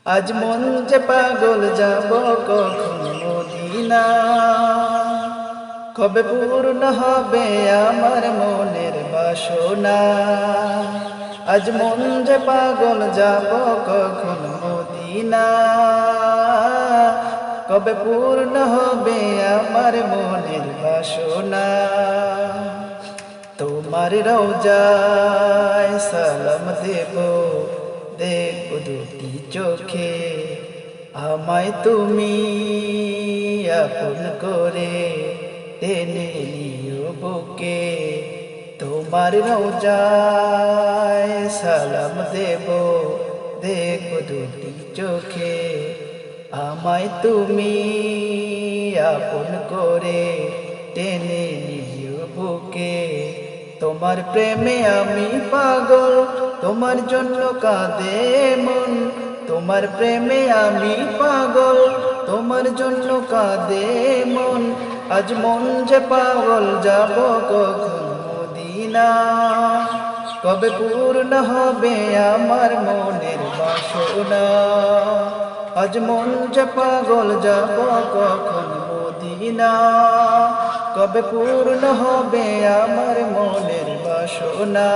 আজ মন যে পাগল যাব কখন মদিনা, কবে পূর্ণ হবে আমার মনের বাসনা। আজ মন যে পাগল যাব কখন মদিনা, কবে পূর্ণ হবে আমার মনের বাসনা। তোমার রওজায় সালাম দেব, দেখব দুটি চোখে, আমায় তুমি আপন করে টেনে নিও বুকে। তোমার রওজায় সালাম দেব, দেখব দুটি চোখে, আমায় তুমি আপন করে টেনে নিও বুকে। তোমার প্রেমে আমি পাগল, তোমার জন্য কাঁদে মন। তোমার প্রেমে আমি পাগল, তোমার জন্য কাঁদে মন। আজ মন যে পাগল যাব কখন মদিনা, কবে পূর্ণ হবে আমার মনের বাসনা। আজ মন যে পাগল যাব কখন মদিনা, কবে পূর্ণ হবে আমার মনের বাসনা।